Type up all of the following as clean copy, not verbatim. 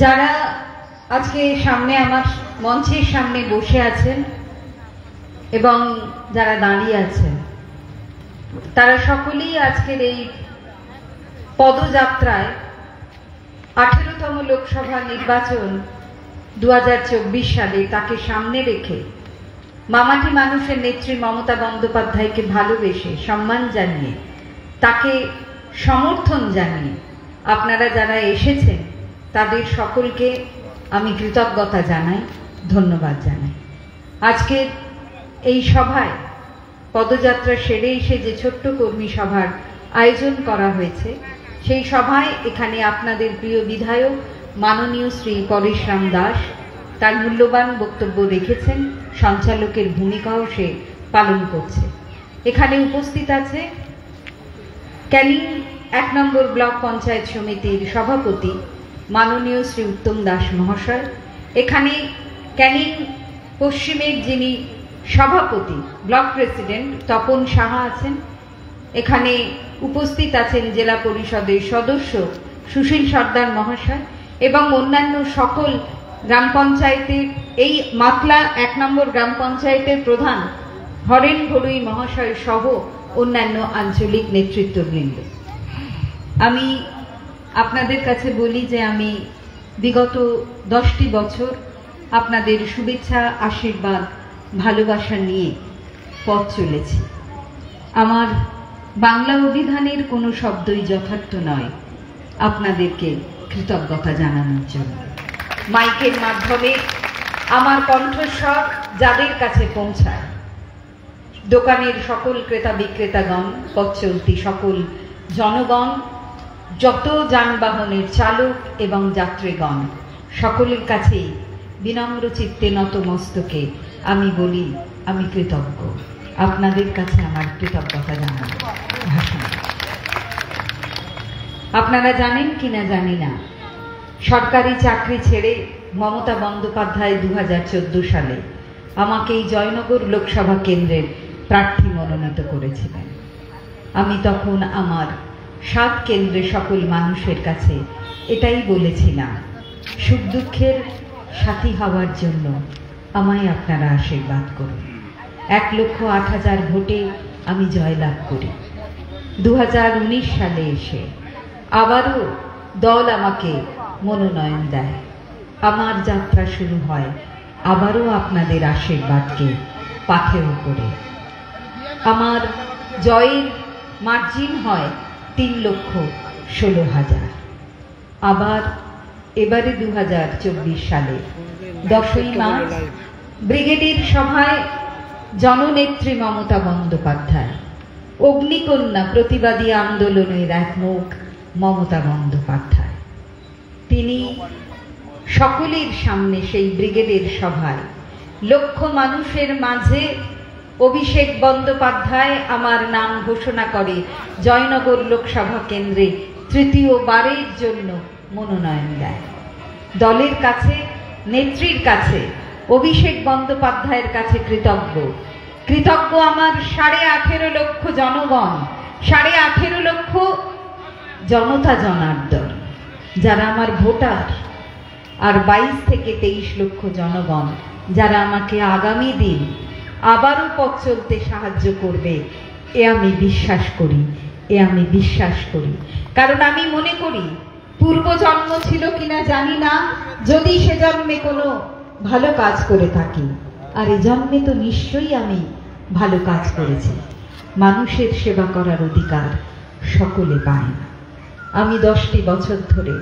যারা আজকে সামনে আমার মঞ্চের সামনে বসে আছেন এবং যারা দাঁড়িয়ে আছেন, তারা সকলেই আজকের এই পদযাত্রায় 18তম লোকসভা নির্বাচন 2024 সালে তাকে সামনে রেখে মামাটি মানুষের নেত্রী মমতা বন্দ্যোপাধ্যায়কে ভালোবেসে সম্মান জানিয়ে তাকে সমর্থন জানিয়ে আপনারা যারা এসেছেন তাদের সকলকে আমি কৃতজ্ঞতা জানাই, ধন্যবাদ জানাই। আজকের এই সভায় পদযাত্রা সেরে এসে যে ছোট্ট কর্মী সভার আয়োজন করা হয়েছে, সেই সভায় এখানে আপনাদের প্রিয় বিধায়ক মাননীয় শ্রী পরেশরাম দাস তার মূল্যবান বক্তব্য রেখেছেন, সঞ্চালকের ভূমিকাও সে পালন করছে। এখানে উপস্থিত আছে ক্যানিং 1 নম্বর ব্লক পঞ্চায়েত সমিতির সভাপতি মাননীয় শ্রী উত্তম দাস মহাশয়, এখানে ক্যানিং পশ্চিমের যিনি সভাপতি ব্লক প্রেসিডেন্ট তপন সাহা আছেন, এখানে উপস্থিত আছেন জেলা পরিষদের সদস্য সুশীল সর্দার মহাশয় এবং অন্যান্য সকল গ্রাম পঞ্চায়েতের, এই মাতলা 1 নম্বর গ্রাম পঞ্চায়েতের প্রধান হরেন ঘড়ুই মহাশয় সহ অন্যান্য আঞ্চলিক নেতৃত্ববৃন্দ। আমি আপনাদের কাছে বলি যে আমি বিগত 10টি বছর আপনাদের শুভেচ্ছা, আশীর্বাদ, ভালোবাসা নিয়ে পথ চলেছি। আমার বাংলা অভিধানের কোনো শব্দই যথার্থ নয় আপনাদেরকে কৃতজ্ঞতা জানানোর জন্য। মাইকের মাধ্যমে আমার কণ্ঠস্বর যাদের কাছে পৌঁছায়, দোকানের সকল ক্রেতা বিক্রেতাগণ, পথ চলতি সকল জনগণ, যত যানবাহনের চালক এবং যাত্রীগণ, সকলের কাছেই বিনম্র চিত্তে নতমস্তকে আমি বলি আমি কৃতজ্ঞ। আপনাদের কাছে আমার কৃতজ্ঞতা জানানো ভাষণ। আপনারা জানেন কিনা জানি না, সরকারি চাকরি ছেড়ে মমতা বন্দ্যোপাধ্যায় 2014 সালে আমাকে এই জয়নগর লোকসভা কেন্দ্রের প্রার্থী মনোনীত করেছিলেন। আমি তখন আমার 7 কেন্দ্রে সকল মানুষের কাছে এটাই বলেছিলাম, সুখ দুঃখের সাথী হওয়ার জন্য আমায় আপনারা আশীর্বাদ করুন। 1,08,000 ভোটে আমি জয়লাভ করি। 2019 সালে এসে আবারও দল আমাকে মনোনয়ন দেয়। আমার যাত্রা শুরু হয় আবারও আপনাদের আশীর্বাদকে পাথেয় করে। আমার জয়ের মার্জিন হয় 3,16,000। আবার এবারে 2024 সালে 10ই মার্চ ব্রিগেডের সভায় জননেত্রী মমতা বন্দ্যোপাধ্যায়, অগ্নিকন্যা প্রতিবাদী আন্দোলনের এক মুখ মমতা বন্দ্যোপাধ্যায়, তিনি সকলের সামনে সেই ব্রিগেডের সভায় লক্ষ মানুষের মাঝে অভিষেক বন্দ্যোপাধ্যায় আমার নাম ঘোষণা করে জয়নগর লোকসভা কেন্দ্রে 3য়বারের জন্য মনোনয়ন দেয়। দলের কাছে, নেত্রীর কাছে, অভিষেক বন্দ্যোপাধ্যায়ের কাছে কৃতজ্ঞ আমার 18.5 লক্ষ জনগণ, 18.5 লক্ষ জনতা জনার্দন যারা আমার ভোটার, আর 22 থেকে 23 লক্ষ জনগণ যারা আমাকে আগামী দিন আবারও পথ চলতে সাহায্য করবে। আমি বিশ্বাস করি, কারণ আমি মনে করি পূর্বজন্ম ছিল কিনা জানি না, যদি সে জন্মে কোনো ভালো কাজ করে থাকি, আর এ জন্মে তো নিশ্চয়ই আমি ভালো কাজ করেছি। মানুষের সেবা করার অধিকার সকলে পায় না। আমি 10টি বছর ধরে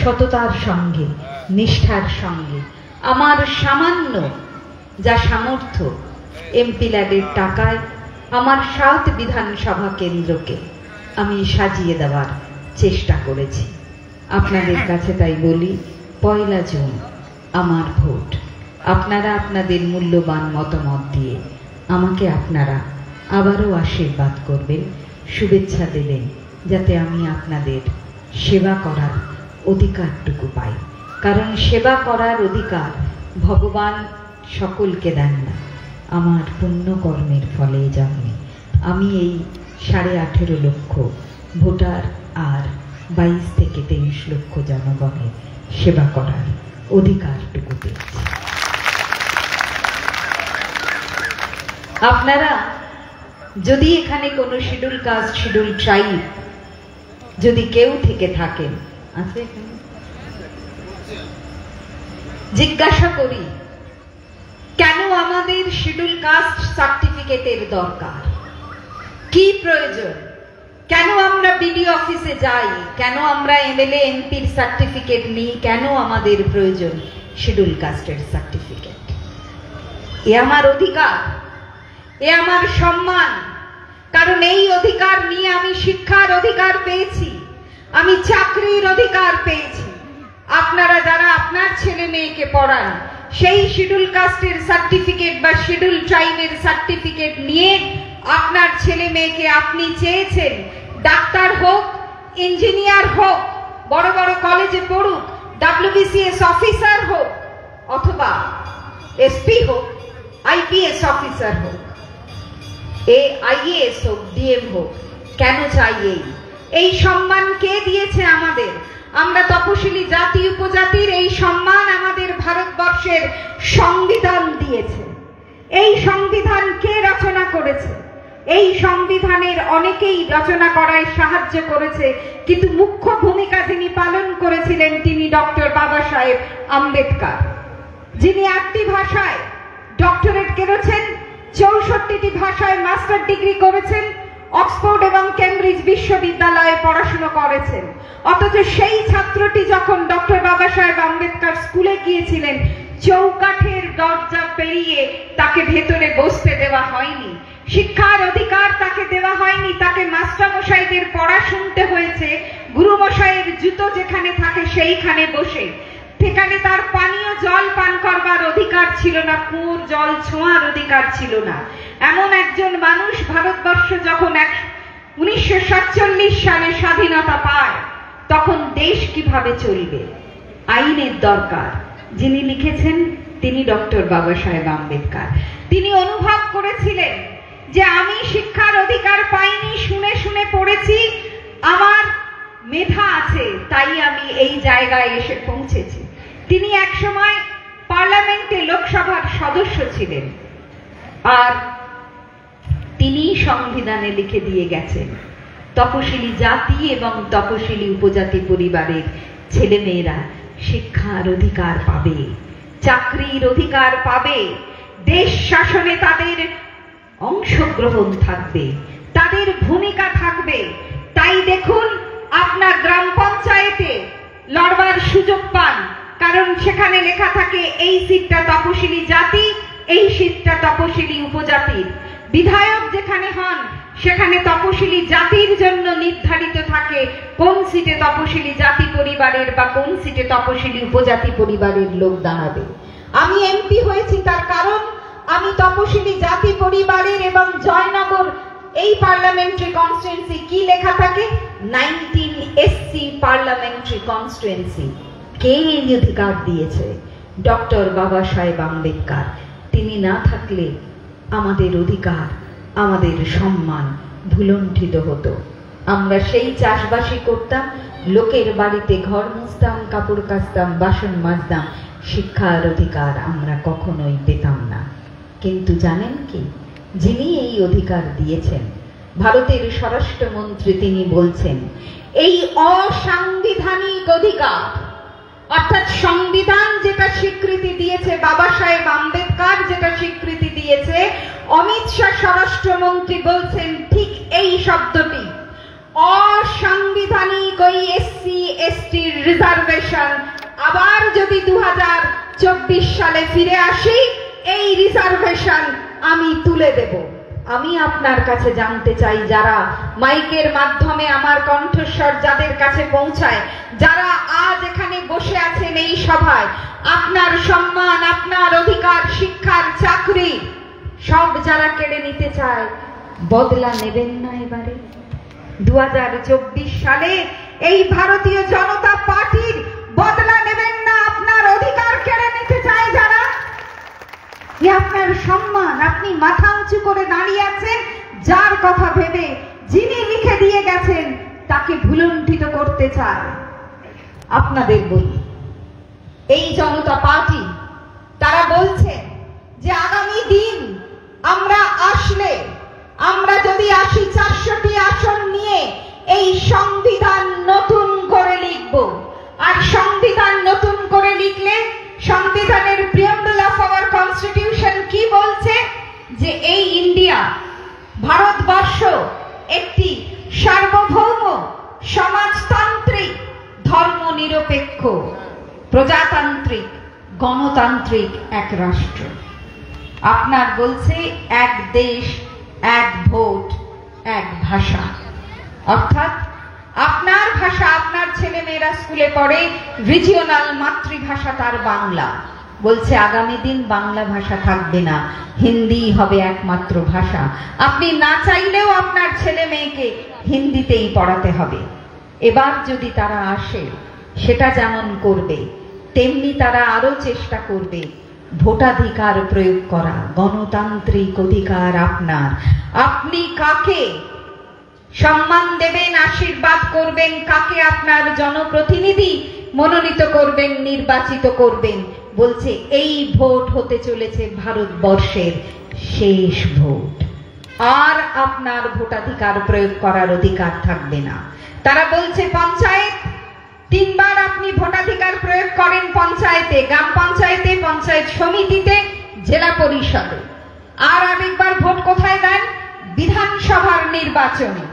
সততার সঙ্গে, নিষ্ঠার সঙ্গে আমার সামান্য যা সামর্থ্য এমপি ল্যাডের টাকায় আমার 7 বিধানসভা কেন্দ্রকে আমি সাজিয়ে দেওয়ার চেষ্টা করেছি। আপনাদের কাছে তাই বলি, 1 জুন আমার ভোট। আপনারা আপনাদের মূল্যবান মতামত দিয়ে আমাকে আপনারা আবারও আশীর্বাদ করবেন, শুভেচ্ছা দেবেন, যাতে আমি আপনাদের সেবা করার অধিকারটুকু পাই। কারণ সেবা করার অধিকার ভগবান সকলকে দেন না, আমার পুণ্যকর্মের ফলে জন্মে আমি এই 18.5 লক্ষ ভোটার আর 22 থেকে 23 লক্ষ জনগণের সেবা করার অধিকারটুকু পেয়েছি। আপনারা যদি এখানে কোনো শিডিউল কাস্ট শিডিউল ট্রাইব যদি কেউ থেকে থাকেন, আছে এখানে, জিজ্ঞাসা করি কেন আমাদের শিডিউল কাস্ট সার্টিফিকেটের দরকার, কি প্রয়োজন, কেন আমরা বিডিও অফিসে যাই, কেন আমরা এমএলএ এমপির সার্টিফিকেট নিই, কেন আমাদের প্রয়োজন শিডিউল কাস্টের সার্টিফিকেট? এ আমার অধিকার, এ আমার সম্মান, কারণ এই অধিকার নিয়ে আমি শিক্ষার অধিকার পেয়েছি, আমি চাকরির অধিকার পেয়েছি। আপনারা যারা আপনার ছেলে মেয়েকে পড়ান, সেই শিডিউল কাস্টের সার্টিফিকেট বা শিডিউল ট্রাইবের সার্টিফিকেট নিয়ে আপনার ছেলে মেয়েকে আপনি চেয়েছেন ডাক্তার হোক, ইঞ্জিনিয়ার হোক, বড় বড় কলেজে পড়ুক, WBCS অফিসার হোক, অথবা এসপি হোক, IPS অফিসার হোক, IAS হোক, DM হোক। কেন চাই? এই সম্মান কে দিয়েছে আমাদের? আমরা তপশিলি জাতি উপজাতির এই সম্মান আমাদের ভারতবর্ষের সংবিধান দিয়েছে। এই সংবিধান কে রচনা করেছে? এই সংবিধানের অনেকেই রচনা করায় সাহায্য করেছে, কিন্তু মুখ্য ভূমিকা যিনি পালন করেছিলেন তিনি ডক্টর বাবা সাহেব আম্বেদকর, যিনি 8টি ভাষায় ডক্টরেট করেছেন, 64টি ভাষায় মাস্টার ডিগ্রি করেছেন, অক্সফোর্ড এবং কেমব্রিজ বিশ্ববিদ্যালয়ে পড়াশোনা করেছেন। অথচ সেই ছাত্রটি যখন ডক্টর বাবা সাহেব আম্বেদকর স্কুলে গিয়েছিলেন, চৌকাঠের দরজা পেরিয়ে তাকে ভেতরে বসতে দেওয়া হয়নি, শিক্ষার অধিকার তাকে দেওয়া হয়নি, তাকে মাস্টারমশাইদের পড়া শুনতে হয়েছে গুরুমশাইয়ের জুতো যেখানে থাকে সেইখানে বসে। সেখানে তার পানীয় জল পান করবার অধিকার ছিল না, কুয়োর জল ছোঁয়ার অধিকার ছিল না। এমন একজন মানুষ ভারতবর্ষ যখন 1947 সালে স্বাধীনতা পায়, তখন দেশ কিভাবে চলবে? আইনের দরকার। যিনি লিখেছেন তিনি ডক্টর বাবা সাহেব আম্বেদকর। তিনি অনুভব করেছিলেন যে আমি শিক্ষার অধিকার পাইনি, শুনে শুনে পড়েছি, আমার মেধা আছে, তাই আমি এই জায়গায় এসে পৌঁছেছি। তিনি একসময় পার্লামেন্টে লোকসভার সদস্য ছিলেন, আর তিনি সংবিধানে লিখে দিয়ে গেছেন তপশিলি জাতি এবং তপশিলি উপজাতি পরিবারের ছেলেমেয়েরা শিক্ষার অধিকার পাবে, চাকরির অধিকার পাবে, দেশ শাসনে তাদের অংশগ্রহণ থাকবে, তাদের ভূমিকা থাকবে। তাই দেখুন আপনার গ্রাম পঞ্চায়েতে লড়বার সুযোগ পান, কারণ সেখানে লেখা থাকে এই সিটটা তপশিলি জাতি, এই সিটটা তপশিলি উপজাতির। বিধায়ক যেখানে হন সেখানে তপশিলি জাতির জন্য নির্ধারিত থাকে কোন সিটে তপশিলি জাতি পরিবারের বা কোন সিটে তপশিলি উপজাতি পরিবারের লোক দাঁড়াবে। আমি এমপি হয়েছি তার কারণ আমি তপশিলি জাতি পরিবারের, এবং জয়নগর এই পার্লামেন্টারি কনস্টিটুয়েন্সি কি লেখা থাকে 19 SC পার্লামেন্টারি কনস্টিটুয়েন্সি। কে এই অধিকার দিয়েছে? ডক্টর বাবা সাহেব আম্বেদকর। তিনি না থাকলে আমাদের অধিকার, আমাদের সম্মান ভুলণ্ঠিত হতো। আমরা সেই চাষবাসই করতাম, লোকের বাড়িতে ঘর মুছতাম, কাপড় কাচতাম, বাসন মাজতাম, শিক্ষার অধিকার আমরা কখনোই পেতাম না। কিন্তু জানেন কি, যিনি এই অধিকার দিয়েছেন ভারতের স্বরাষ্ট্রমন্ত্রী, তিনি বলছেন এই অসাংবিধানিক অধিকার, অর্থাৎ সংবিধান যেটা স্বীকৃতি দিয়েছে, বাবা সাহেব আম্বেদকর যেটা স্বীকৃতি দিয়েছে, অমিত শাহ স্বরাষ্ট্রমন্ত্রী বলছেন ঠিক এই শব্দটি, অসাংবিধানিক ওই SC ST রিজার্ভেশন আবার যদি 2024 সালে ফিরে আসি, এই রিজার্ভেশন আমি তুলে দেব। আমি আপনার কাছে জানতে চাই, যারা মাইকের মাধ্যমে আমার কণ্ঠস্বর যাদের কাছে পৌঁছায়, যারা আজ এখানে বসে আছেন এই সভায়, আপনার সম্মান, আপনার অধিকার, শিক্ষার, চাকরি সব যারা কেড়ে নিতে চায়, বদলা নেবেন না এবারে? 2024 সালে এই ভারতীয় জনতা পার্টির বদলা নেবেন না? আপনার অধিকার কেড়ে নিতে চায় যারা, আপনার সম্মান, আপনি মাথা উঁচু করে দাঁড়িয়ে আছেন, যার কথা ভেবে যিনি লিখে দিয়ে গেছেন তাকে ভুলণ্ঠিত করতে চায়। আপনাদের বলি, এই জনতা পার্টি তারা বলছে যে আগামী দিন আমরা আসলে, আমরা যদি আসি 400টি আসন নিয়ে, এই সংবিধান নতুন করে লিখব। আর সংবিধান নতুন করে লিখলে সংবিধানের প্রিয়াম্বল অফ আওয়ার কনস্টিটিউশন কি বলছে? যে এই ইন্ডিয়া, ভারতবর্ষ একটি সার্বভৌম, সমাজতান্ত্রিক, ধর্মনিরপেক্ষ, প্রজাতান্ত্রিক, গণতান্ত্রিক এক রাষ্ট্র। আপনার বলছে এক দেশ, এক ভোট, এক ভাষা। অর্থাৎ আপনার ভাষা, আপনার ছেলে মেয়েরা স্কুলে পড়ে, রিজিওনাল মাতৃভাষা তার বাংলা। বলছে আগামী দিন বাংলা ভাষা থাকবে না, হিন্দি হবে একমাত্র ভাষা। আপনি না চাইলেও আপনার ছেলে মেয়েকে হিন্দিতেই পড়াতে হবে। এবার যদি তারা আসে, সেটা যেমন করবে, তেমনি তারা আরো চেষ্টা করবে ভোটাধিকার প্রয়োগ করা। গণতান্ত্রিক অধিকার আপনার। আপনি কাকে সম্মান দেবেন, আশীর্বাদ করবেন, কাকে আপনার জনপ্রতিনিধি মনোনীত করবেন, নির্বাচিত করবেন, বলছে এই ভোট হতে চলেছে ভারতবর্ষের শেষ ভোট। আর আপনার ভোটাধিকার প্রয়োগ করার অধিকার থাকবে না। তারা বলছে পঞ্চায়েত, 3 বার আপনি ভোটাধিকার প্রয়োগ করেন পঞ্চায়েতে, গ্রাম পঞ্চায়েতে, পঞ্চায়েত সমিতিতে, জেলা পরিষদে। আর আরেকবার ভোট কোথায় দেন? বিধানসভার নির্বাচনে।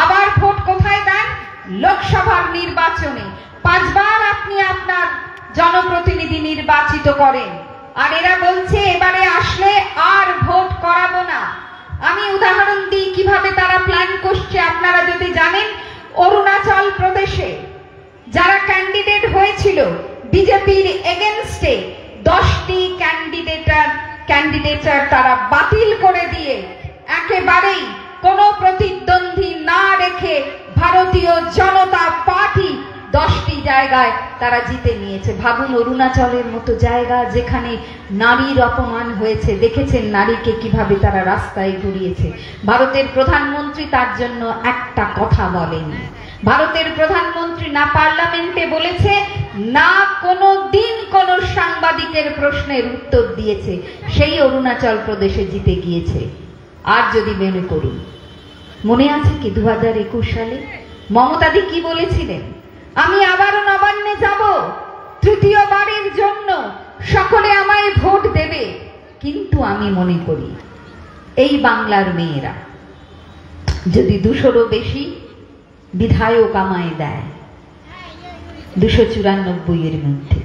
আবার ভোট কোথায় দেন? লোকসভার নির্বাচনে। 5 বার আপনি আপনার জনপ্রতিনিধি নির্বাচিত করেন। আর এরা বলছে এবারে আসলে আর ভোট করাবো না। আমি উদাহরণ দিই কিভাবে তারা প্ল্যান করছে। আপনারা যদি জানেন, অরুণাচল প্রদেশে যারা ক্যান্ডিডেট হয়েছিল বিজেপির এগেনস্টে, 10টি ক্যান্ডিডেটার তারা বাতিল করে দিয়ে একেবারেই কোনো প্রতিদ্বন্দ্বী না রেখে ভারতীয় জনতা পার্টি 10টি জায়গায় তারা জিতে নিয়েছে। ভাবুন, অরুণাচলের মতো জায়গা যেখানে নারীর অপমান হয়েছে, দেখেছেন নারীকে কিভাবে তারা রাস্তায় ঘুরিয়েছে। ভারতের প্রধানমন্ত্রী তার জন্য একটা কথা বলেনি। ভারতের প্রধানমন্ত্রী না পার্লামেন্টে বলেছে, না কোনো দিন কোন সাংবাদিকের প্রশ্নের উত্তর দিয়েছে। সেই অরুণাচল প্রদেশে জিতে গিয়েছে। আর যদি মনে করুন, মনে আছে কি 2021 সালে মমতাদি কি বলেছিলেন? আমি আবারও নবান্নে যাব, 3য়বারের জন্য সকলে আমায় ভোট দেবে। কিন্তু আমি মনে করি এই বাংলার মেয়েরা যদি 200-রও বেশি বিধায়ক আমায় দেয়, 294-এর মধ্যে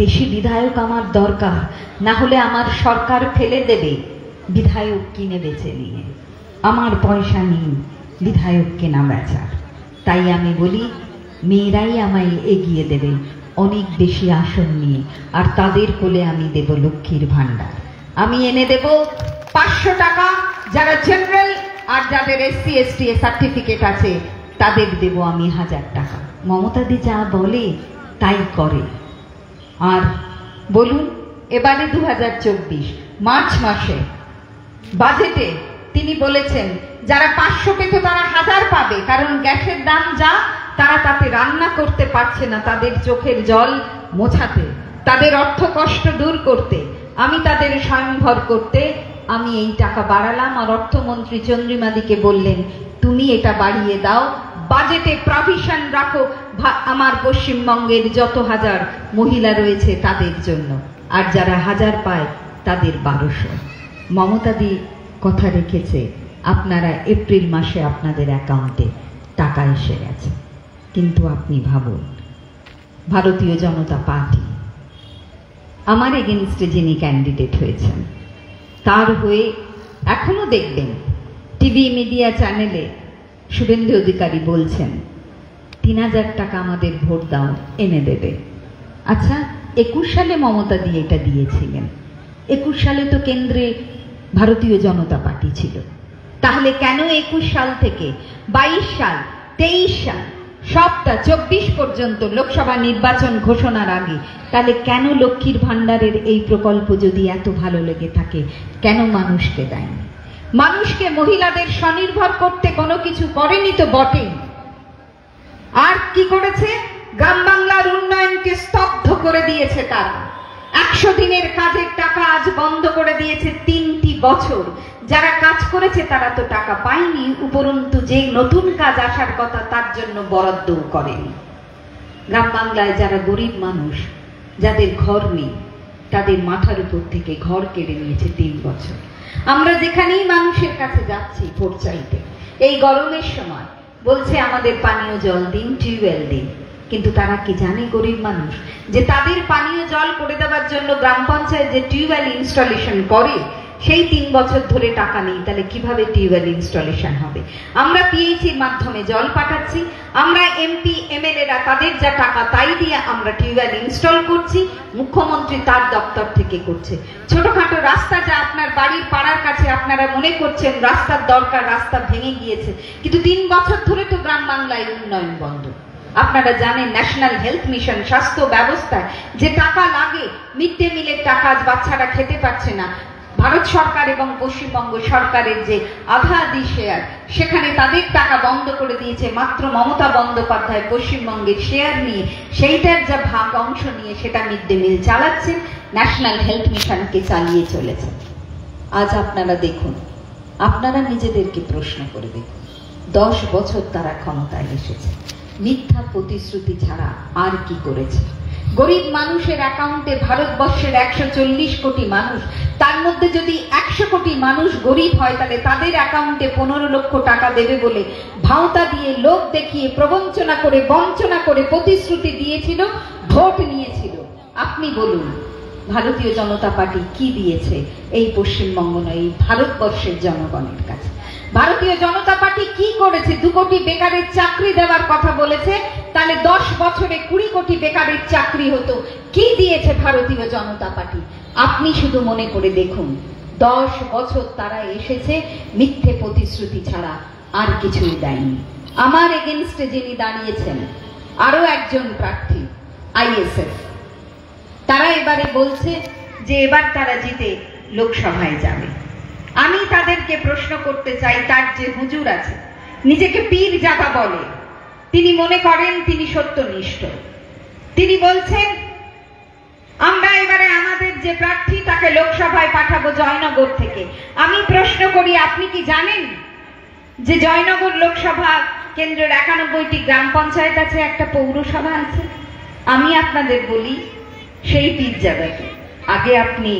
বেশি বিধায়ক আমার দরকার, না হলে আমার সরকার ফেলে দেবে বিধায়ক কিনে বেচে নিয়ে। আমার পয়সা নেই বিধায়ক কেনা বেচার। তাই আমি বলি মেয়েরাই আমায় এগিয়ে দেবে অনেক বেশি আসন নিয়ে। আর তাদের কোলে আমি দেব লক্ষ্মীর ভান্ডার। আমি এনে দেব 500 টাকা যারা জেনারেল, আর যাদের SC ST সার্টিফিকেট আছে তাদের দেব আমি 1000 টাকা। মমতাদি যা বলে তাই করে। আর বলুন, এবারে 2024 মার্চ মাসে বাজেটে তিনি বলেছেন যারা 500 পেত তারা 1000 পাবে, কারণ গ্যাসের দাম যা, তারা তাতে রান্না করতে পারছে না। তাদের চোখের জল মোছাতে, তাদের অর্থ কষ্ট দূর করতে, আমি তাদের স্বয়ংভর করতে আমি এই টাকা বাড়ালাম। আর অর্থমন্ত্রী চন্দ্রিমাদিকে বললেন, তুমি এটা বাড়িয়ে দাও, বাজেটে প্রভিশন রাখো আমার পশ্চিমবঙ্গের যত হাজার মহিলা রয়েছে তাদের জন্য। আর যারা 1000 পায় তাদের 1200। মমতাদি কথা রেখেছে, আপনারা এপ্রিল মাসে আপনাদের অ্যাকাউন্টে টাকা এসে গেছে। কিন্তু আপনি ভাবুন, ভারতীয় জনতা পার্টি আমার এগেনস্টে যিনি ক্যান্ডিডেট হয়েছেন, তার হয়ে এখনো দেখবেন টিভি মিডিয়া চ্যানেলে শুভেন্দু অধিকারী বলছেন 3000 টাকা আমাদের ভোট দাও, এনে দেবে। আচ্ছা, 21 সালে মমতা দিয়ে এটা দিয়েছিলেন। 21 সালে তো কেন্দ্রে ভারতীয় জনতা পার্টি ছিল। তাহলে কেন 21 সাল থেকে 22 সাল, 23 সাল, সবটা 24 পর্যন্ত লোকসভা নির্বাচন ঘোষণার আগে, তাহলে কেন লক্ষ্মীর ভান্ডারের এই প্রকল্প যদি এত ভালো লেগে থাকে, কেন মানুষকে দেয়নি? মানুষকে, মহিলাদের স্বনির্ভর করতে কোনো কিছু করেনি তো বটেই। আর কি করেছে? গ্রাম বাংলার উন্নয়নকে স্তব্ধ করে দিয়েছে তারা। 100 দিনের কাজের টাকা আজ বন্ধ করে দিয়েছে 3টি বছর। যারা কাজ করেছে তারা তো টাকা পায়নি, উপরন্তু যে নতুন কাজ আসার কথা তার জন্য বরাদ্দও করেনি। গ্রাম বাংলায় যারা গরিব মানুষ, যাদের ঘর নেই, তাদের মাথার উপর থেকে ঘর কেড়ে নিয়েছে 3 বছর। আমরা যেখানেই মানুষের কাছে যাচ্ছি ভোট চাইতে, এই গরমের সময় বলছে আমাদের পানীয় জল দিন, টিউবওয়েল দিন, কিন্তু তারা কি জানে গরিব মানুষ যে তাদের পানীয় জল করে দেওয়ার জন্য গ্রাম পঞ্চায়েত যে টিউবওয়েল ইনস্টলেশন করে সেই 3 বছর ধরে টাকা নেই, তাহলে কিভাবে টিউবওয়েল ইনস্টলেশন হবে? আমরা পিএইচির মাধ্যমে জল পাঠাচ্ছি, আমরা এমপি এমএলএরা তাদের যা টাকা তাই দিয়ে আমরা টিউবওয়েল ইনস্টল করছি, মুখ্যমন্ত্রী তার দপ্তর থেকে করছে। ছোটখাটো রাস্তা যা আপনার বাড়ির পাড়ার কাছে আপনারা মনে করছেন রাস্তার দরকার, রাস্তা ভেঙে গিয়েছে, কিন্তু 3 বছর ধরে তো গ্রাম বাংলায় উন্নয়ন বন্ধ। আপনারা জানেন ন্যাশনাল হেলথ মিশন, স্বাস্থ্য ব্যবস্থায় যে টাকা লাগে, মিড ডে মিলের টাকা আজ বাচ্চারা খেতে পারছে না। ভারত সরকার এবং পশ্চিমবঙ্গ সরকারের যে আধা-আধি শেয়ার, সেখানে তাদের টাকা বন্ধ করে দিয়েছে। মাত্র মমতা বন্দ্যোপাধ্যায় পশ্চিমবঙ্গের শেয়ার নিয়ে, সেইটার যা ভাগ অংশ নিয়ে সেটা মিড ডে মিল চালাচ্ছেন, ন্যাশনাল হেলথ মিশনকে চালিয়ে চলেছে। আজ আপনারা দেখুন, আপনারা নিজেদেরকে প্রশ্ন করে দেখুন, 10 বছর তারা ক্ষমতায় এসেছে, মিথ্যা প্রতিশ্রুতি ছাড়া আর কি করেছে? গরিব মানুষের অ্যাকাউন্টে, ভারতবর্ষের 140 কোটি মানুষ, তার মধ্যে যদি 100 কোটি মানুষ গরিব হয়, তাহলে তাদের অ্যাকাউন্টে 15 লক্ষ টাকা দেবে বলে ভাওতা দিয়ে, লোক দেখিয়ে, প্রবঞ্চনা করে, বঞ্চনা করে প্রতিশ্রুতি দিয়েছিল, ভোট নিয়েছিল। আপনি বলুন, ভারতীয় জনতা পার্টি কি দিয়েছে এই পশ্চিমবঙ্গ নয়, এই ভারতবর্ষের জনগণের কাছে? ভারতীয় জনতা পার্টি কি করেছে? 2 কোটি বেকারের চাকরি দেওয়ার কথা বলেছে, তাহলে 10 বছরে 20 কোটি বেকারের চাকরি হতো। কি দিয়েছে ভারতীয় জনতা পার্টি? আপনি শুধু মনে করে দেখুন, 10 বছর তারা এসেছে মিথ্যে প্রতিশ্রুতি ছাড়া আর কিছুই দেয়নি। আমার এগেনস্টে যিনি দাঁড়িয়েছেন আরো একজন প্রার্থী আইএসএফ, তারা এবারে বলছে যে এবার তারা জিতে লোকসভায় যাবে। আমি তাদেরকে প্রশ্ন করতে চাই, তার যে হুজুর আছে, নিজেকে পীর জাদা বলে, তিনি মনে করেন তিনি সত্যনিষ্ঠ, তিনি বলছেন আমরা এবারে আমাদের যে প্রার্থী তাকে লোকসভায় পাঠাবো জয়নগর থেকে। আমি প্রশ্ন করি, আপনি কি জানেন যে জয়নগর লোকসভা কেন্দ্রের 91টি গ্রাম পঞ্চায়েত আছে, একটা পৌরসভা আছে? আমি আপনাদের বলি, সেই পীরজাদাকে আগে আপনি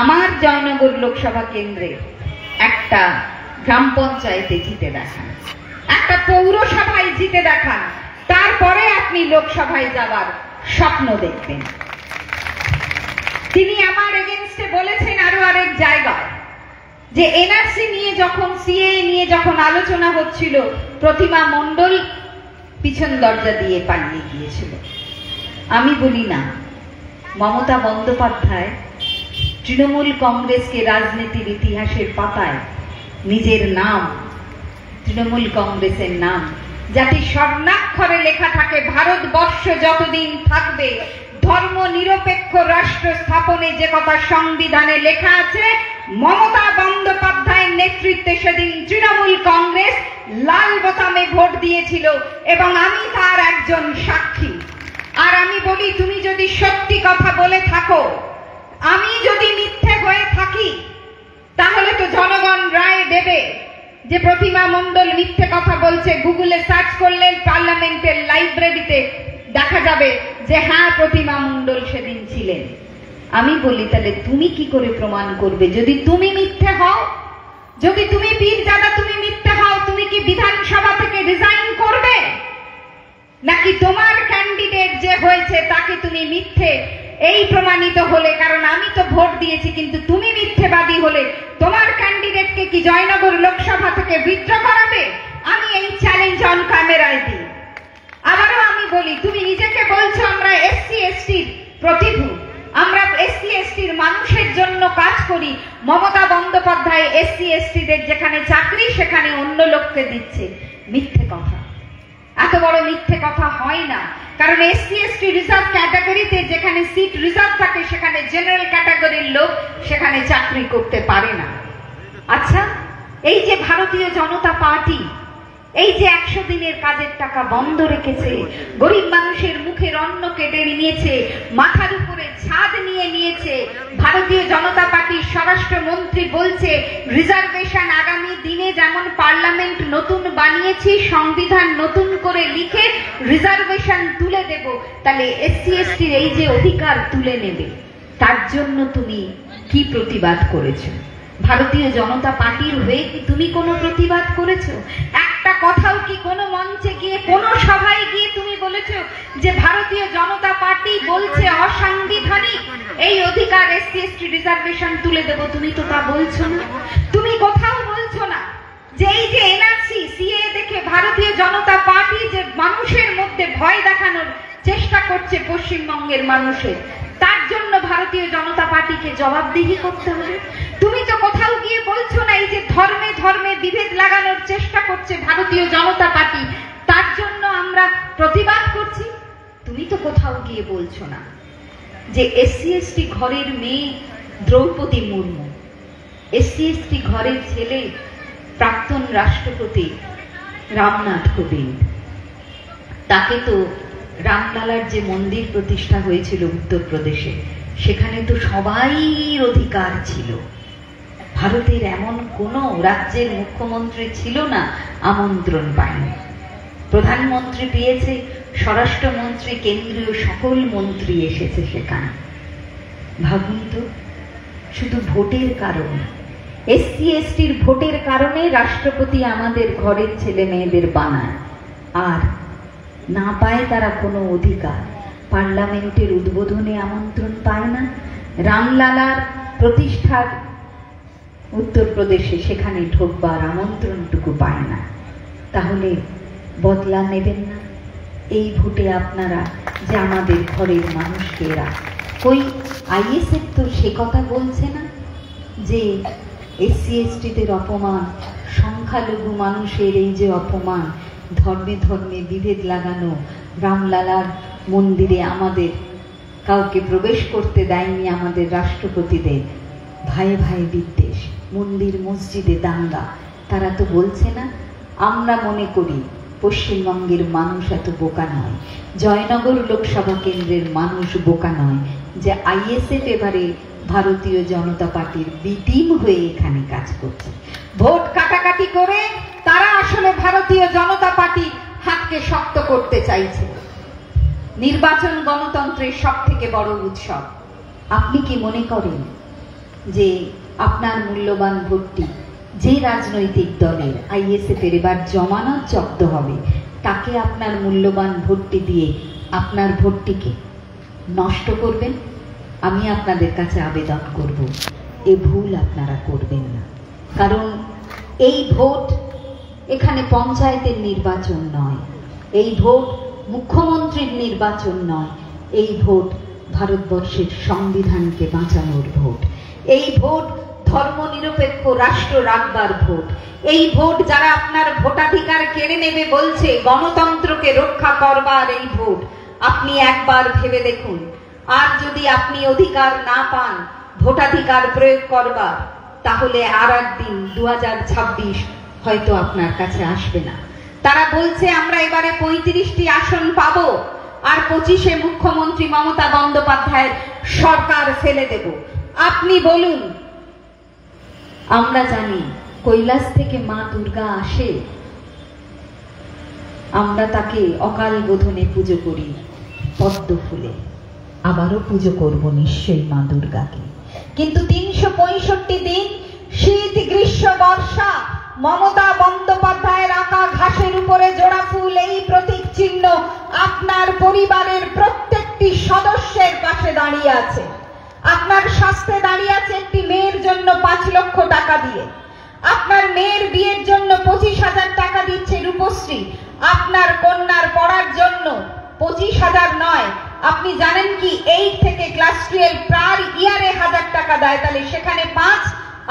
আমার জয়নগর লোকসভা কেন্দ্রে একটা গ্রাম পঞ্চায়েতে জিতে দেখান, একটা পৌরসভায় জিতে দেখান, তারপরে আপনি লোকসভায় যাবার স্বপ্ন দেখবেন। তিনি আমার এগেইনস্টে বলেছেন আরো আরেক জায়গায় যে এনআরসি নিয়ে যখন, সিএএ নিয়ে যখন আলোচনা হচ্ছিল, প্রতিমা মণ্ডল পিছন দরজা দিয়ে পালিয়ে গিয়েছিল। আমি বলি না, মমতা বন্দ্যোপাধ্যায় তৃণমূল কংগ্রেসকে রাজনীতির ইতিহাসের পাতায় নিজের নাম, তৃণমূল কংগ্রেসের নাম যাতে স্বর্ণাক্ষরে লেখা থাকে, ভারতবর্ষ যতদিন থাকবে ধর্ম নিরপেক্ষ রাষ্ট্র স্থাপনে যে কথা সংবিধানে লেখা আছে, মমতা বন্দ্যোপাধ্যায়ের নেতৃত্বে সেদিন তৃণমূল কংগ্রেস লাল বোতামে ভোট দিয়েছিল এবং আমি তার একজন সাক্ষী। আর আমি বলি, তুমি যদি সত্যি কথা বলে থাকো, আমি যদি মিথ্যে হয়ে থাকি, তাহলে তো জনগণ রায় দেবে যে প্রতিমা মণ্ডল মিথ্যে কথা বলছে। গুগলে সার্চ করলে পার্লামেন্টের লাইব্রেরিতে দেখা যাবে যে হ্যাঁ, প্রতিমা মণ্ডল সেদিন ছিলেন। আমি বলি, তাহলে তুমি কি করে প্রমাণ করবে? যদি তুমি মিথ্যে হও, যদি তুমি পীরজাদা, তুমি মিথ্যে হও, তুমি কি বিধানসভা থেকে রিজাইন করবে? নাকি তোমার ক্যান্ডিডেট যে হয়েছে তাকে তুমি মিথ্যে এই প্রমাণিত হলে, কারণ আমি তো ভোট দিয়েছি, কিন্তু তুমি মিথ্যেবাদী হলে তোমার ক্যান্ডিডেটকে কি জয়নগর লোকসভা থেকে উইথড্র করাবে? আমি এই চ্যালেঞ্জ অন ক্যামেরায় দিই। আবারও আমি বলি, তুমি নিজেকে বলছো আমরা এসসি এসটির প্রতিভু, আমরা এসসি এসটির মানুষের জন্য কাজ করি। মমতা বন্দ্যোপাধ্যায় এসসি এসটিদের যেখানে চাকরি সেখানে অন্য লোককে দিচ্ছে। মিথ্যে কথা, এত বড় মিথ্যে কথা হয় না, কারণ এসসি এসটি রিজার্ভ ক্যাটাগরিতে যেখানে সিট রিজার্ভ থাকে সেখানে জেনারেল ক্যাটাগরির লোক সেখানে চাকরি করতে পারে না। আচ্ছা, এই যে ভারতীয় জনতা পার্টি, এই যে 100 দিনের কাজের টাকা বন্ধ রেখেছে, গরিব মানুষের মুখের অন্ন কেটে নিয়েছে, মাথার উপরে ছাদ নিয়ে নিয়েছে। ভারতীয় জনতা পার্টির স্বরাষ্ট্রমন্ত্রী বলছে রিজার্ভেশন আগামী দিনে যেমন পার্লামেন্ট নতুন বানিয়েছি, সংবিধান নতুন করে লিখে রিজার্ভেশন তুলে দেব। তাহলে এসসি এসটির এই যে অধিকার তুলে নেবে, তার জন্য তুমি কি প্রতিবাদ করেছো? ভারতীয় জনতা পার্টির হয়ে কি তুমি কোনো প্রতিবাদ করেছো? একটা কথাও কি কোনো মঞ্চে গিয়ে, কোনো সভায় গিয়ে তুমি বলেছো যে ভারতীয় জনতা পার্টি বলছে অসাংবিধানিক এই অধিকার এসসি এসটি রিজার্ভেশন তুলে দেব? তুমি তো তা বলছো না। তুমি কোথাও বলছো না যে এই যে এনআরসি সিএ দেখে ভারতীয় জনতা পার্টি যে মানুষের মধ্যে ভয় দেখানোর চেষ্টা করছে পশ্চিমবঙ্গের মানুষের, তার জন্য ভারতীয় জনতা পার্টিকে জবাবদিহি করতে হবে। তুমি তো কোথাও গিয়ে বলছো না এই যে ধর্মে ধর্মে বিভেদ লাগানোর চেষ্টা করছে ভারতীয় জনতা পার্টি, তার জন্য আমরা প্রতিবাদ করছি। তুমি তো কোথাও গিয়ে বলছো না যে এসসি এসটি ঘরের মেয়ে দ্রৌপদী মুর্মু, এসসি এসটি ঘরের ছেলে প্রাক্তন রাষ্ট্রপতি রামনাথ কোবিন্দ, তাকে তো রামলালার যে মন্দির প্রতিষ্ঠা হয়েছিল উত্তরপ্রদেশে, সেখানে তো সবাইর অধিকার ছিল। ভারতের এমন কোনো রাজ্যের মুখ্যমন্ত্রী ছিল না আমন্ত্রণ পায়নি। প্রধানমন্ত্রী পেয়েছে, স্বরাষ্ট্রমন্ত্রী, কেন্দ্রীয় সকল মন্ত্রী এসেছে সেখানে। ভাবুন তো, শুধু ভোটের কারণে, এসসি এসটির ভোটের কারণে রাষ্ট্রপতি আমাদের ঘরের ছেলে মেয়েদের বানায়, আর না পায় তারা কোনো অধিকার। পার্লামেন্টের উদ্বোধনে আমন্ত্রণ পায় না, রামলালার প্রতিষ্ঠার উত্তরপ্রদেশে সেখানে ঢোকবার আমন্ত্রণটুকু পায় না। তাহলে বদলা নেবেন না? এই ভোটে আপনারা যে আমাদের ঘরের মানুষকে এরা, কই আইএসএফ তো সে কথা বলছে না যে এসসি এসটিদের অপমান, সংখ্যালঘু মানুষের এই যে অপমান, ধর্মে ধর্মে বিভেদ লাগানো, রামলালার মন্দিরে আমাদের কাউকে প্রবেশ করতে দেয়নি আমাদের রাষ্ট্রপতিদের, ভাই ভাই বিদ্বেষ, মন্দির মসজিদে দাঙ্গা, তারা তো বলছে না? আমরা মনে করি পশ্চিমবঙ্গের মানুষ এত বোকা নয়, জয়নগর লোকসভা কেন্দ্রের মানুষ বোকা নয় যে আইএসএফ এবারে ভারতীয় জনতা পার্টির বি টিম হয়ে এখানে কাজ করছে। ভোট কাটাকাটি করে তারা আসলে ভারতীয় জনতা পার্টির হাতকে শক্ত করতে চাইছে। নির্বাচন গণতন্ত্রের সব থেকে বড় উৎসব। আপনি কি মনে করেন যে আপনার মূল্যবান ভোটটি যে রাজনৈতিক দলের আইএসএফ এর এবার জমানত জব্দ হবে, তাকে আপনার মূল্যবান ভোটটি দিয়ে আপনার ভোটটিকে নষ্ট করবেন? আমি আপনাদের কাছে আবেদন করব, এ ভুল আপনারা করবেন না। কারণ এই ভোট এখানে পঞ্চায়েতের নির্বাচন নয়, এই ভোট মুখ্যমন্ত্রীর নির্বাচন নয়, এই ভোট ভারতবর্ষের সংবিধানকে বাঁচানোর ভোট, এই ভোট ধর্মনিরপেক্ষ রাষ্ট্র রাখবার ভোট, এই ভোট যারা আপনার ভোটাধিকার কেড়ে নেবে বলছে গণতন্ত্রকে রক্ষা করবার এই ভোট। আপনি একবার ভেবে দেখুন, আর যদি আপনি অধিকার না পান ভোটাধিকার প্রয়োগ করবার, তাহলে আর একদিন 2026 হয়তো আপনার কাছে আসবে না। তারা বলছে আমরা এবারে 35টি আসন পাবো, আর 25-এ মুখ্যমন্ত্রী মমতা বন্দ্যোপাধ্যায়ের সরকার ফেলে দেব। আপনি বলুন, আমরা জানি কৈলাস থেকে মা দুর্গা আসে, আমরা তাকে অকাল বোধনে পুজো করি পদ্ম ফুলে, আবারও পুজো করব নিশ্চয়ই মা দুর্গাকে। কিন্তু 365 দিন শীত গ্রীষ্ম বর্ষা মমতা বন্দ্যোপাধ্যায়ের আঁকা ঘাসের উপরে জোড়া ফুল, এই প্রতীক চিহ্ন আপনার পরিবারের প্রত্যেকটি সদস্যের পাশে দাঁড়িয়ে আছে। আপনার স্বাস্থ্যে দাঁড়িয়ে আছে একটি মেয়ের জন্য 5 লক্ষ টাকা দিয়ে, আপনার মেয়ের বিয়ের জন্য 25,000 টাকা দিচ্ছে রূপশ্রী, আপনার কন্যার পড়ার জন্য 25,000 নয়, আপনি জানেন কি 8 থেকে ক্লাস 12 প্রায় ইয়ারে 1000 টাকা দেয়, তাহলে সেখানে 5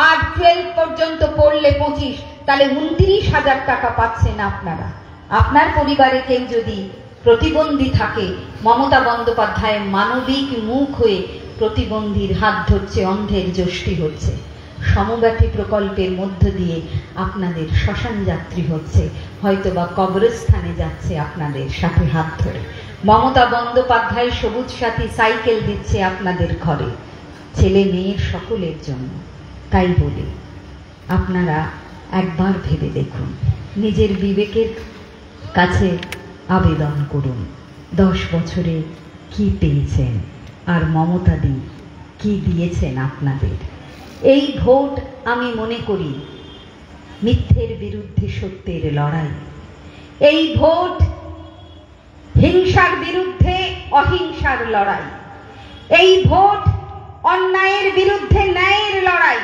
আর 12 পর্যন্ত পড়লে 25, তাহলে 29,000 টাকা পাচ্ছেন আপনারা। আপনার পরিবারে কেউ যদি প্রতিবন্ধী থাকে, মমতা বন্দ্যোপাধ্যায় মানবিক মুখ হয়ে প্রতিবন্ধীর হাত ধরছে, অন্ধের যষ্টি হচ্ছে। সমব্যাপী প্রকল্পের মধ্য দিয়ে আপনাদের শ্মশান যাত্রী হচ্ছে, হয়তোবা কবরস্থানে যাচ্ছে আপনাদের সাথে হাত ধরে। মমতা বন্দ্যোপাধ্যায় সবুজ সাথী সাইকেল দিচ্ছে আপনাদের ঘরে, ছেলে মেয়ের সকলের জন্য। তাই বলি, আপনারা একবার ভেবে দেখুন, নিজের বিবেকের কাছে আবেদন করুন, 10 বছরে কি পেয়েছেন আর মমতাদি কি দিয়েছেন আপনাদের। এই ভোট আমি মনে করি মিথ্যের বিরুদ্ধে সত্যের লড়াই। এই ভোট হিংসার বিরুদ্ধে অহিংসার লড়াই। এই ভোট অন্যায়ের বিরুদ্ধে ন্যায়ের লড়াই।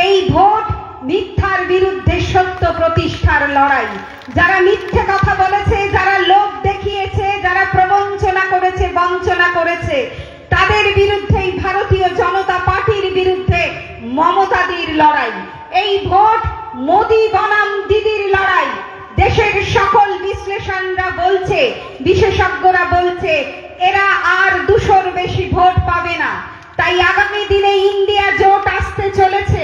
এই ভোট মিথ্যার বিরুদ্ধে সত্য প্রতিষ্ঠার লড়াই। যারা মিথ্যে কথা বলেছে, যারা লোভ দেখিয়েছে, যারা প্রবঞ্চনা করেছে, বঞ্চনা করেছে, তাদের বিরুদ্ধেই ভারতীয় জনতা পার্টির বিরুদ্ধে মমতাদির লড়াই। এই ভোট মোদি বনাম দিদির লড়াই। দেশের সকল বিশ্লেষণরা বলছে, বিশেষজ্ঞরা বলছে, এরা আর 200-র বেশি ভোট পাবে না। তাই আগামী দিনে ইন্ডিয়া জোট আসতে চলেছে,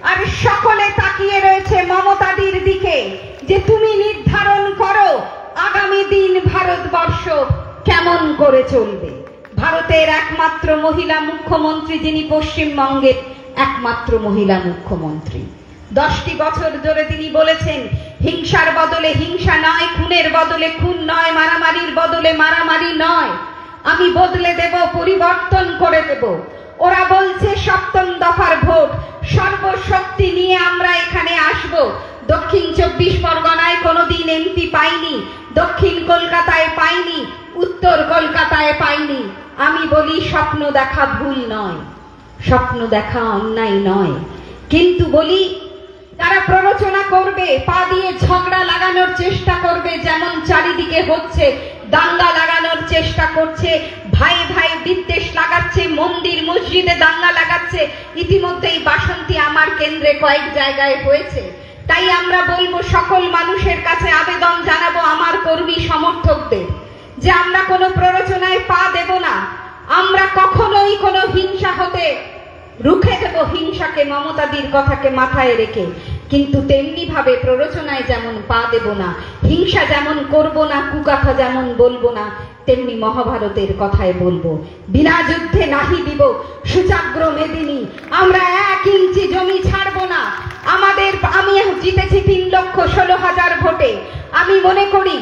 আর সকলে তাকিয়ে রয়েছে মমতাদির দিকে যে তুমি নির্ধারণ করো আগামী দিন ভারতবর্ষ কেমন করে চলবে। ভারতের একমাত্র মহিলা মুখ্যমন্ত্রী, যিনি পশ্চিমবঙ্গের একমাত্র মহিলা মুখ্যমন্ত্রী। 10টি বছর ধরে তিনি বলেছেন, হিংসার বদলে হিংসা নয়, খুনের বদলে খুন নয়, মারামারির বদলে মারামারি নয়, আমি বদলে দেব, পরিবর্তন করে দেব। ওরা বলছে 7ম দফার ভোট, সর্বশক্তি নিয়ে আমরা এখানে আসব। দক্ষিণ 24 পরগনায় কোনোদিন এমপি পাইনি, দক্ষিণ কলকাতায় পাইনি, উত্তর কলকাতায় পাইনি। আমি বলি, স্বপ্ন দেখা ভুল নয়, স্বপ্ন দেখা অন্যায় নয়, কিন্তু বলি তারা প্ররোচনা করবে, পা দিয়ে ঝগড়া লাগানোর চেষ্টা করবে, যেমন চারিদিকে হচ্ছে, দাঙ্গা লাগানোর চেষ্টা করছে, ভাই ভাই বিদ্বেষ লাগাচ্ছে, মন্দির মসজিদে দাঙ্গা লাগাচ্ছে। ইতিমধ্যেই বাসন্তী আমার কেন্দ্রে কয়েক জায়গায় হয়েছে। তাই আমরা বলবো, সকল মানুষের কাছে আবেদন জানাবো, আমার কর্মী সমর্থকদের, যে আমরা কোনো প্ররোচনায় পা দেব না। আমরা কখনোই কোনো হিংসা হতে রুখে দেব, হিংসাকে, মমতাদির কথাকে মাথায় রেখে, কিন্তু তেমনি ভাবে প্ররোচনায় যেমন পা দেব না, হিংসা যেমন করব না, কুকথা যেমন বলবো না, তেমনি মহাভারতের কথায় বলবো, বিনা যুদ্ধে নাহি দিব সুচাগ্র মেদিনী। আমরা 1 ইঞ্চি জমি ছাড়বো না। আমি জিতেছি 3,16,000 ভোটে। আমি মনে করি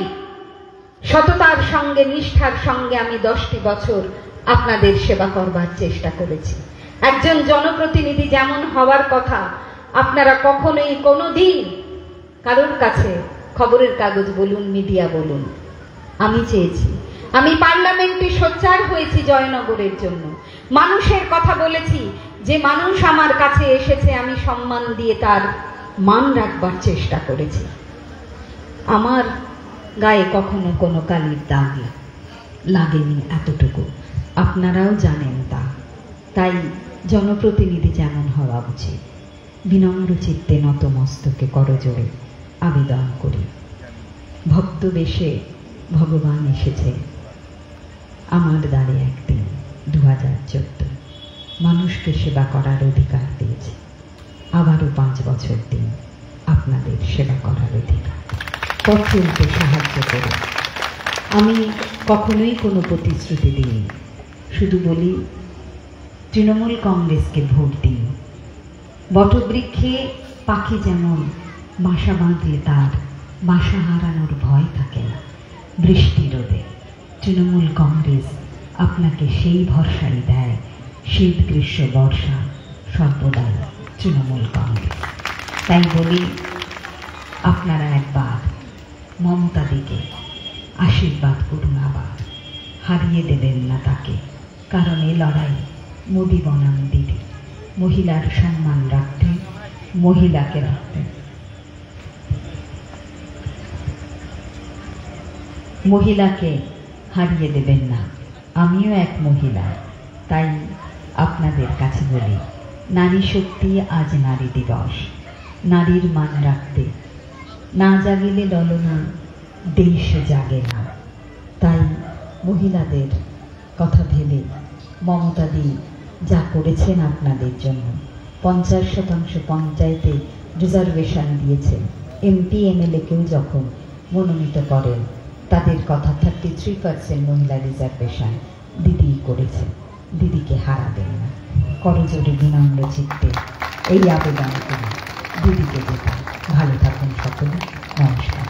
সততার সঙ্গে, নিষ্ঠার সঙ্গে আমি 10টি বছর আপনাদের সেবা করবার চেষ্টা করেছি। একজন জনপ্রতিনিধি যেমন হওয়ার কথা, আপনারা কখনোই কোনোদিন কারোর কাছে, খবরের কাগজ বলুন, মিডিয়া বলুন, আমি চেয়েছি, আমি পার্লামেন্টে সোচ্চার হয়েছি জয়নগরের জন্য, মানুষের কথা বলেছি, যে মানুষ আমার কাছে এসেছে আমি সম্মান দিয়ে তার মান রাখবার চেষ্টা করেছি। আমার গায়ে কখনো কোনো কালির দাগ লাগেনি, এতটুকু আপনারাও জানেন তা। তাই জনপ্রতিনিধি যেমন হওয়া উচিত, বিনম্র চিত্তে নতমস্তকে করজোড়ে আবেদন করি। ভক্ত বেশে ভগবান এসেছে আমার দ্বারে একদিন, 2014, মানুষকে সেবা করার অধিকার পেয়েছে। আবারও 5 বছর দিন আপনাদের সেবা করার অধিকার, পথ চলতে সাহায্য করুন। আমি কখনোই কোনো প্রতিশ্রুতি দিইনি, শুধু বলি তৃণমূল কংগ্রেসকে ভোট দিন। বটবৃক্ষে পাখি যেমন বাসা বাঁধলে তার বাসা হারানোর ভয় থাকে না, বৃষ্টি রোদে তৃণমূল কংগ্রেস আপনাকে সেই ভরসাই দেয়। শীত গ্রীষ্ম বর্ষা সর্বদাই তৃণমূল কংগ্রেস। তাই বলি, আপনারা একবার মমতাদিকে আশীর্বাদ করুন, আবার হারিয়ে দেবেন না তাকে। কারণ এই লড়াই মোদি বনাম দিদি, মহিলার সম্মান রাখতে, মহিলাকে রাখতে, মহিলাকে হারিয়ে দেবেন না। আমিও এক মহিলা, তাই আপনাদের কাছে বলি, নারী শক্তি, আজ নারী দিবস। নারীর মান রাখতে না জাগিলে ললনা দেশ জাগে না। তাই মহিলাদের কথা ভেবে মমতাদি যা করেছেন আপনাদের জন্য, 50% পঞ্চায়েতে রিজার্ভেশন দিয়েছেন। এমপি এমএলএকেও যখন মনোনীত করেন তাদের কথা 33% মহিলা রিজার্ভেশন দিদিই করেছে। দিদিকে হারাবেন না, করজোড়ে বিনম্র চিত্তে এই আবেদন করি দিদিকে যেতে। ভালো থাকুন সকলে, নমস্কার।